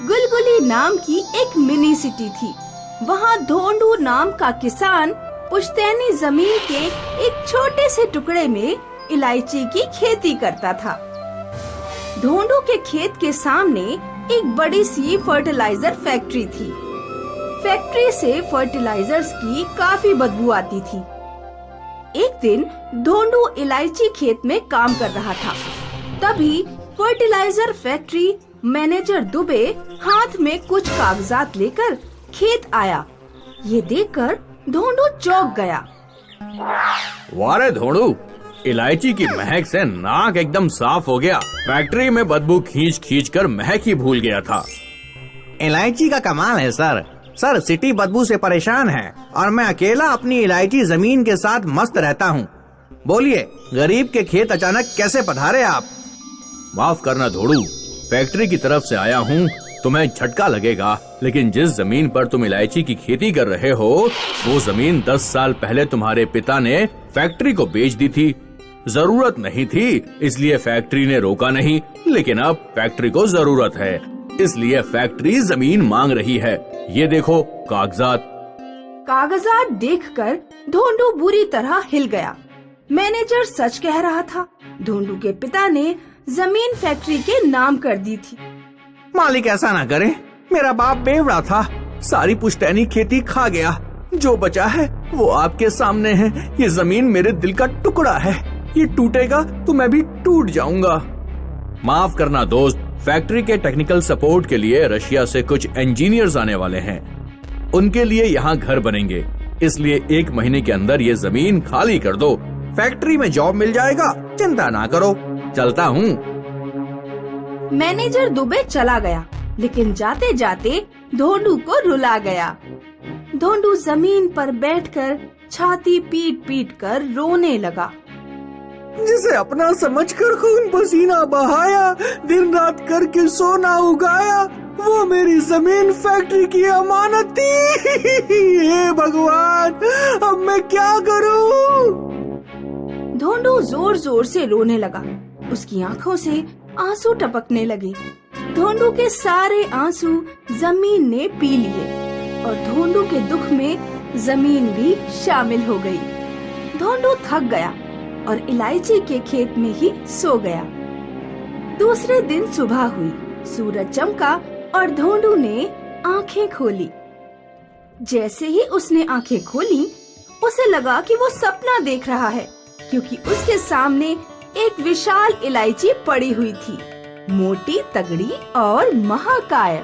गुलगुली नाम की एक मिनी सिटी थी। वहाँ धोंडू नाम का किसान पुश्तैनी जमीन के एक छोटे से टुकड़े में इलायची की खेती करता था। धोंडू के खेत के सामने एक बड़ी सी फर्टिलाइजर फैक्ट्री थी। फैक्ट्री से फर्टिलाइजर्स की काफी बदबू आती थी। एक दिन धोंडू इलायची खेत में काम कर रहा था। तभी फर्टिलाइजर फैक्ट्री मैनेजर दुबे हाथ में कुछ कागजात लेकर खेत आया। ये देखकर धोंडू चौंक गया। वाह रे धोंडू, इलायची की महक से नाक एकदम साफ हो गया। फैक्ट्री में बदबू खींच खींच कर महक ही भूल गया था। इलायची का कमाल है सर। सिटी बदबू से परेशान है और मैं अकेला अपनी इलायची जमीन के साथ मस्त रहता हूँ। बोलिए, गरीब के खेत अचानक कैसे पधारे आप? माफ करना धोंडू, फैक्ट्री की तरफ से आया हूँ, तुम्हें झटका लगेगा, लेकिन जिस जमीन पर तुम इलायची की खेती कर रहे हो वो जमीन 10 साल पहले तुम्हारे पिता ने फैक्ट्री को बेच दी थी। जरूरत नहीं थी इसलिए फैक्ट्री ने रोका नहीं, लेकिन अब फैक्ट्री को जरूरत है इसलिए फैक्ट्री जमीन मांग रही है। ये देखो कागजात। कागजात देखकर धोंडू बुरी तरह हिल गया। मैनेजर सच कह रहा था। धोंडू के पिता ने जमीन फैक्ट्री के नाम कर दी थी। मालिक ऐसा ना करे, मेरा बाप बेवड़ा था, सारी पुश्तैनी खेती खा गया। जो बचा है वो आपके सामने है। ये जमीन मेरे दिल का टुकड़ा है, ये टूटेगा तो मैं भी टूट जाऊंगा। माफ करना दोस्त, फैक्ट्री के टेक्निकल सपोर्ट के लिए रशिया से कुछ इंजीनियर्स आने वाले हैं। उनके लिए यहाँ घर बनेंगे, इसलिए 1 महीने के अंदर ये जमीन खाली कर दो। फैक्ट्री में जॉब मिल जाएगा, चिंता ना करो, चलता हूँ। मैनेजर दुबे चला गया, लेकिन जाते जाते धोंडू को रुला गया। धोंडू जमीन पर बैठकर छाती पीट पीट कर रोने लगा। जिसे अपना समझकर खून पसीना बहाया, दिन रात करके सोना उगाया, वो मेरी जमीन फैक्ट्री की अमानत थी। हे भगवान, अब मैं क्या करूं? धोंडू जोर जोर से रोने लगा। उसकी आंखों से आंसू टपकने लगे। धोंडू के सारे आंसू जमीन ने पी लिए और धोंडू के दुख में जमीन भी शामिल हो गई। धोंडू थक गया और इलायची के खेत में ही सो गया। दूसरे दिन सुबह हुई, सूरज चमका और धोंडू ने आंखें खोली। जैसे ही उसने आंखें खोली, उसे लगा कि वो सपना देख रहा है, क्योंकि उसके सामने एक विशाल इलायची पड़ी हुई थी, मोटी, तगड़ी और महाकाय।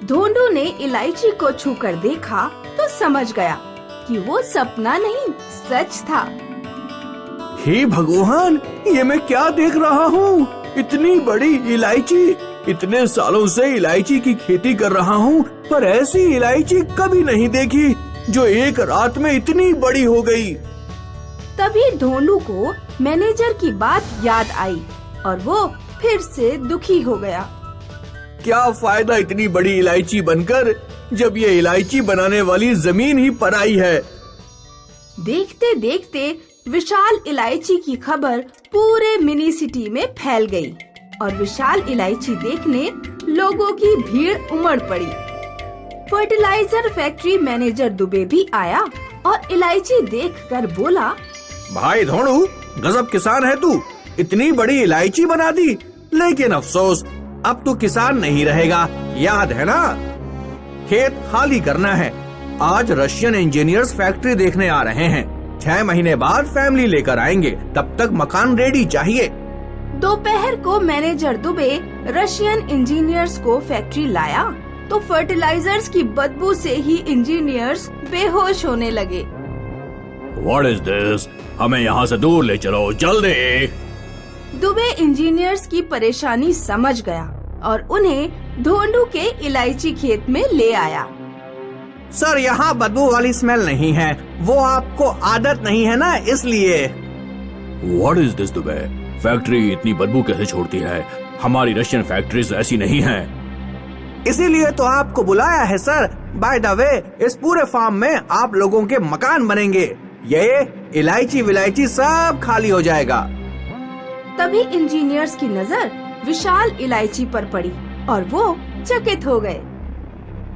धोंडू ने इलायची को छूकर देखा तो समझ गया कि वो सपना नहीं, सच था। हे भगवान, ये मैं क्या देख रहा हूँ? इतनी बड़ी इलायची! इतने सालों से इलायची की खेती कर रहा हूँ, पर ऐसी इलायची कभी नहीं देखी जो एक रात में इतनी बड़ी हो गई। तभी धोंडू को मैनेजर की बात याद आई और वो फिर से दुखी हो गया। क्या फायदा इतनी बड़ी इलायची बनकर, जब ये इलायची बनाने वाली जमीन ही पराई है। देखते देखते विशाल इलायची की खबर पूरे मिनी सिटी में फैल गई और विशाल इलायची देखने लोगों की भीड़ उमड़ पड़ी। फर्टिलाइजर फैक्ट्री मैनेजर दुबे भी आया और इलायची देखकर बोला, भाई धोंडू, गजब किसान है तू, इतनी बड़ी इलायची बना दी। लेकिन अफसोस, अब तू किसान नहीं रहेगा, याद है ना? खेत खाली करना है। आज रशियन इंजीनियर्स फैक्ट्री देखने आ रहे हैं। 6 महीने बाद फैमिली लेकर आएंगे, तब तक मकान रेडी चाहिए। दोपहर को मैनेजर दुबे रशियन इंजीनियर्स को फैक्ट्री लाया तो फर्टिलाइजर्स की बदबू से ही इंजीनियर्स बेहोश होने लगे। What is this? हमें यहाँ से दूर ले चलो, जल्दी। दुबे इंजीनियर्स की परेशानी समझ गया और उन्हें धोंडू के इलायची खेत में ले आया। सर, यहाँ बदबू वाली स्मेल नहीं है, वो आपको आदत नहीं है ना, इसलिए। What is this Dubey? Factory इतनी बदबू कैसे छोड़ती है? हमारी रशियन फैक्ट्रीज ऐसी नहीं है। इसीलिए तो आपको बुलाया है सर। बाय द वे, इस पूरे फार्म में आप लोगों के मकान बनेंगे। ये इलायची विलायची सब खाली हो जाएगा। तभी इंजीनियर्स की नजर विशाल इलायची पर पड़ी और वो चकित हो गए।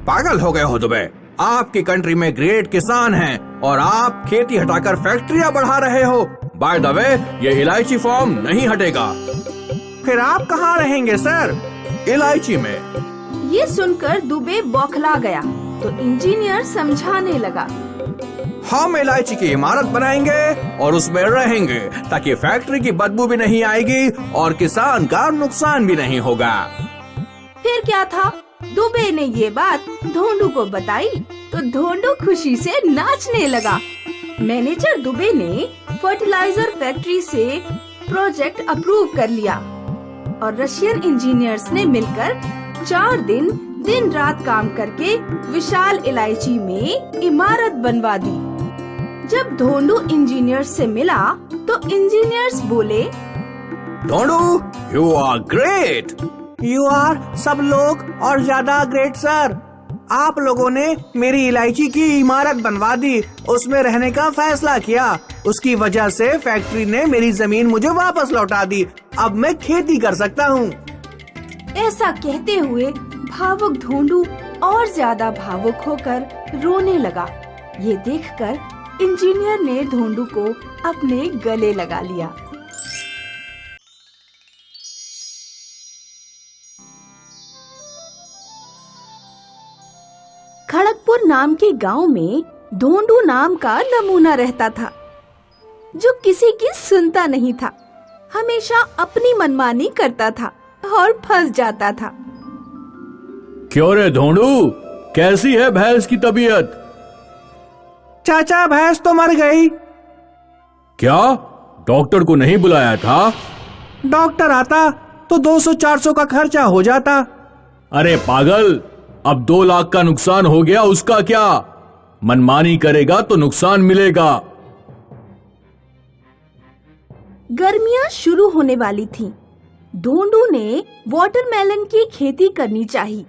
पागल हो गए हो तुम्हें? आपकी कंट्री में ग्रेट किसान हैं और आप खेती हटाकर फैक्ट्रियां बढ़ा रहे हो। बाय द वे, ये इलायची फार्म नहीं हटेगा। फिर आप कहाँ रहेंगे सर? इलायची में। ये सुनकर दुबे बौखला गया तो इंजीनियर समझाने लगा। हम इलायची की इमारत बनाएंगे और उसमें रहेंगे ताकि फैक्ट्री की बदबू भी नहीं आएगी और किसान का नुकसान भी नहीं होगा। फिर क्या था, दुबे ने ये बात ढोंडू को बताई तो ढोंडू खुशी से नाचने लगा। मैनेजर दुबे ने फर्टिलाइजर फैक्ट्री से प्रोजेक्ट अप्रूव कर लिया और रशियन इंजीनियर्स ने मिलकर 4 दिन रात काम करके विशाल इलायची में इमारत बनवा दी। जब ढोंडू इंजीनियर्स से मिला तो इंजीनियर्स बोले, Dhondu, you are great. You are सब लोग और ज्यादा ग्रेट सर। आप लोगों ने मेरी इलायची की इमारत बनवा दी, उसमें रहने का फैसला किया। उसकी वजह से फैक्ट्री ने मेरी जमीन मुझे वापस लौटा दी। अब मैं खेती कर सकता हूँ। ऐसा कहते हुए भावुक ढोंडू और ज्यादा भावुक होकर रोने लगा। ये देखकर इंजीनियर ने ढोंडू को अपने गले लगा लिया। खड़गपुर नाम के गांव में ढोंडू नाम का नमूना रहता था, जो किसी की सुनता नहीं था, हमेशा अपनी मनमानी करता था और फंस जाता था। क्यों रे ढोंडू, कैसी है भैंस की तबीयत? चाचा, भैंस तो मर गई। क्या डॉक्टर को नहीं बुलाया था? डॉक्टर आता तो 200-400 का खर्चा हो जाता। अरे पागल, अब 2 लाख का नुकसान हो गया, उसका क्या? मनमानी करेगा तो नुकसान मिलेगा। गर्मियां शुरू होने वाली थीं। ढोंडू ने वाटरमेलन की खेती करनी चाहिए।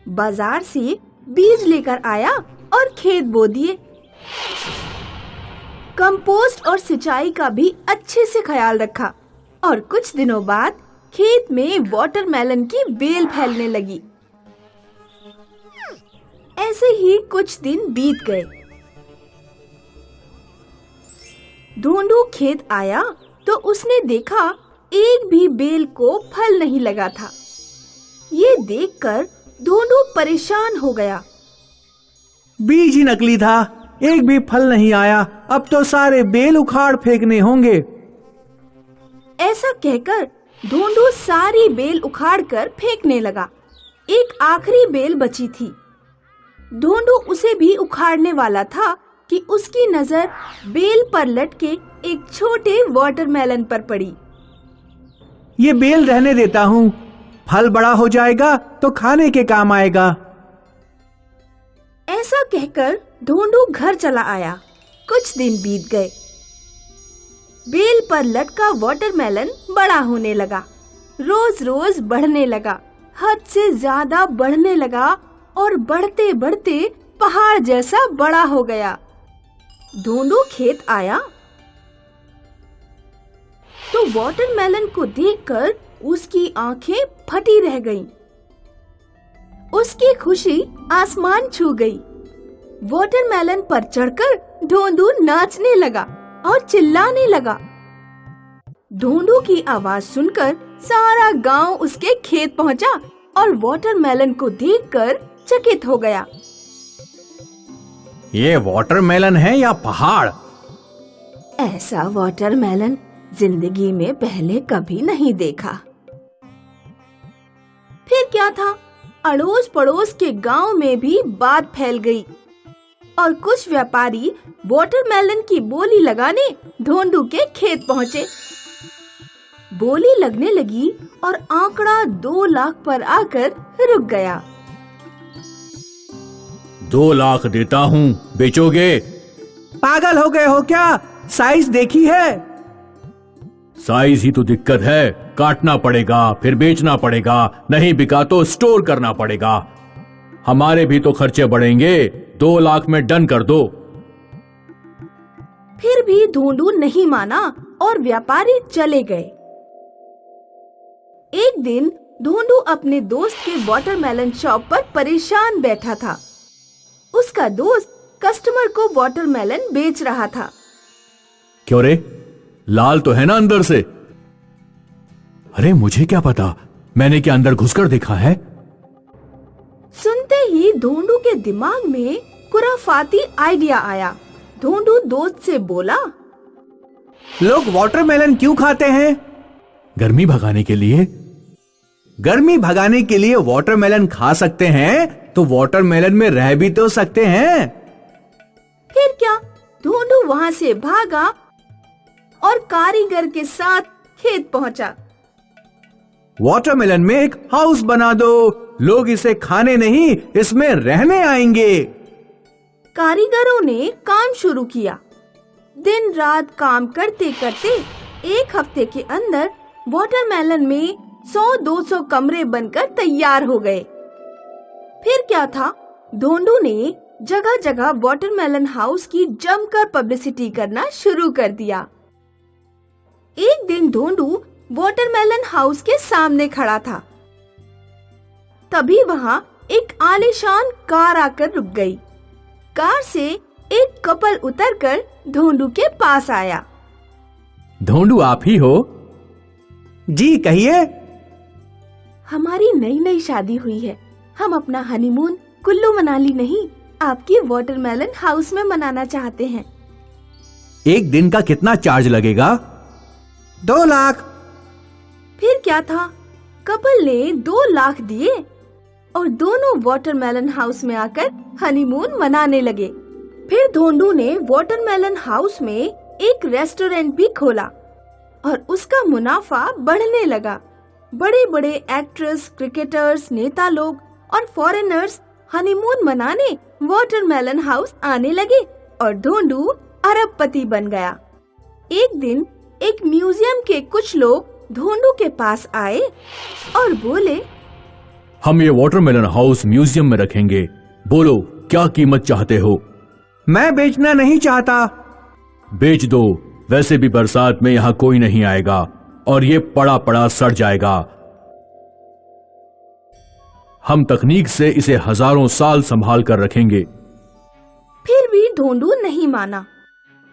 बाजार से बीज लेकर आया और खेत बो दिए। कंपोस्ट और सिंचाई का भी अच्छे से ख्याल रखा और कुछ दिनों बाद खेत में वाटरमेलन की बेल फैलने लगी। ऐसे ही कुछ दिन बीत गए। ढोंडू खेत आया तो उसने देखा एक भी बेल को फल नहीं लगा था। ये देखकर ढोंडू परेशान हो गया। बीज ही नकली था, एक भी फल नहीं आया। अब तो सारे बेल उखाड़ फेंकने होंगे। ऐसा कहकर ढोंडू सारी बेल उखाड़कर फेंकने लगा। एक आखिरी बेल बची थी। ढोंडू उसे भी उखाड़ने वाला था कि उसकी नजर बेल पर लटके एक छोटे वाटरमेलन पर पड़ी। ये बेल रहने देता हूँ, फल बड़ा हो जाएगा तो खाने के काम आएगा। ऐसा कहकर ढोंडू घर चला आया। कुछ दिन बीत गए। बेल पर लटका वाटरमेलन बड़ा होने लगा, रोज रोज बढ़ने लगा, हद से ज्यादा बढ़ने लगा और बढ़ते बढ़ते पहाड़ जैसा बड़ा हो गया। ढोंडू खेत आया तो वाटरमेलन को देखकर उसकी आंखें फटी रह गईं। उसकी खुशी आसमान छू गई। वाटरमेलन पर चढ़कर ढोंडू नाचने लगा और चिल्लाने लगा। ढोंडू की आवाज सुनकर सारा गांव उसके खेत पहुंचा और वाटरमेलन को देखकर चकित हो गया। ये वाटरमेलन है या पहाड़? ऐसा वाटरमेलन जिंदगी में पहले कभी नहीं देखा। फिर क्या था, अड़ोस पड़ोस के गांव में भी बात फैल गई और कुछ व्यापारी वाटरमेलन की बोली लगाने ढोंडू के खेत पहुंचे। बोली लगने लगी और आंकड़ा 2 लाख पर आकर रुक गया। 2 लाख देता हूँ, बेचोगे? पागल हो गए हो क्या? साइज देखी है? साइज ही तो दिक्कत है, काटना पड़ेगा फिर बेचना पड़ेगा, नहीं बिका तो स्टोर करना पड़ेगा। हमारे भी तो खर्चे बढ़ेंगे। 2 लाख में डन कर दो। फिर भी ढोंडू नहीं माना और व्यापारी चले गए। एक एक दिन ढोंडू अपने दोस्त के वाटरमेलन शॉप पर परेशान बैठा था। उसका दोस्त कस्टमर को वाटरमेलन बेच रहा था। क्यों रे, लाल तो है ना अंदर से? अरे मुझे क्या पता, मैंने क्या अंदर घुसकर देखा है? सुनते ही ढोंडू के दिमाग में खुराफाती आइडिया आया। ढोंडू दोस्त से बोला, लोग वाटरमेलन क्यों खाते हैं? गर्मी भगाने के लिए। गर्मी भगाने के लिए वाटरमेलन खा सकते हैं तो वाटरमेलन में रह भी तो सकते हैं। फिर क्या, ढोंडू वहाँ से भागा और कारीगर के साथ खेत पहुँचा। वाटरमेलन में एक हाउस बना दो, लोग इसे खाने नहीं इसमें रहने आएंगे। कारीगरों ने काम शुरू किया। दिन रात काम करते करते एक हफ्ते के अंदर वाटरमेलन में 100-200 कमरे बनकर तैयार हो गए। फिर क्या था, ढोंडू ने जगह जगह वाटरमेलन हाउस की जमकर पब्लिसिटी करना शुरू कर दिया। एक दिन ढोंडू वाटरमेलन हाउस के सामने खड़ा था। तभी वहाँ एक आलीशान कार आकर रुक गई। कार से एक कपल उतरकर ढोंडू के पास आया। ढोंडू आप ही हो? जी कहिए। हमारी नई नई शादी हुई है। हम अपना हनीमून कुल्लू मनाली नहीं, आपकी वाटरमेलन हाउस में मनाना चाहते हैं। एक दिन का कितना चार्ज लगेगा? 2 लाख। फिर क्या था, कपल ने 2 लाख दिए और दोनों वाटरमेलन हाउस में आकर हनीमून मनाने लगे। फिर ढोंडू ने वाटरमेलन हाउस में एक रेस्टोरेंट भी खोला और उसका मुनाफा बढ़ने लगा। बड़े बड़े एक्ट्रेस, क्रिकेटर्स, नेता लोग और फॉरेनर्स हनीमून मनाने वाटरमेलन हाउस आने लगे और ढोंडू अरबपति बन गया। एक दिन एक म्यूजियम के कुछ लोग ढोंडू के पास आए और बोले, हम ये वाटरमेलन हाउस म्यूजियम में रखेंगे, बोलो क्या कीमत चाहते हो? मैं बेचना नहीं चाहता। बेच दो, वैसे भी बरसात में यहाँ कोई नहीं आएगा और ये पड़ा पड़ा सड़ जाएगा। हम तकनीक से इसे हजारों साल संभाल कर रखेंगे। फिर भी ढोंडू नहीं माना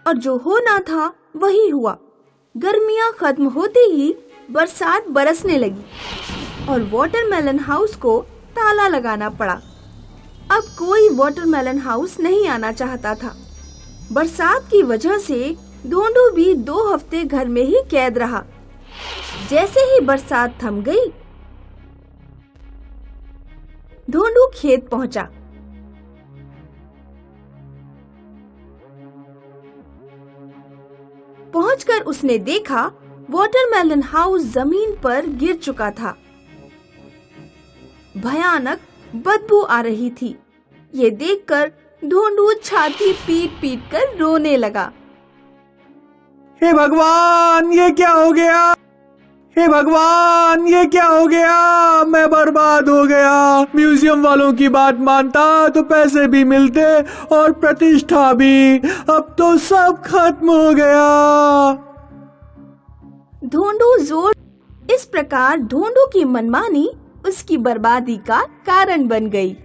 और जो होना था वही हुआ। गर्मियां खत्म होते ही बरसात बरसने लगी और वाटरमेलन हाउस को ताला लगाना पड़ा। अब कोई वाटरमेलन हाउस नहीं आना चाहता था। बरसात की वजह से ढोंडू भी 2 हफ्ते घर में ही कैद रहा। जैसे ही बरसात थम गई, ढोंडू खेत पहुंचा। पहुंचकर उसने देखा वाटरमेलन हाउस जमीन पर गिर चुका था। भयानक बदबू आ रही थी। ये देखकर ढोंडू छाती पीट पीट कर रोने लगा। हे भगवान, ये क्या हो गया? हे भगवान, ये क्या हो गया? मैं बर्बाद हो गया। म्यूजियम वालों की बात मानता तो पैसे भी मिलते और प्रतिष्ठा भी। अब तो सब खत्म हो गया। ढोंडू जोर। इस प्रकार ढोंडू की मनमानी उसकी बर्बादी का कारण बन गई।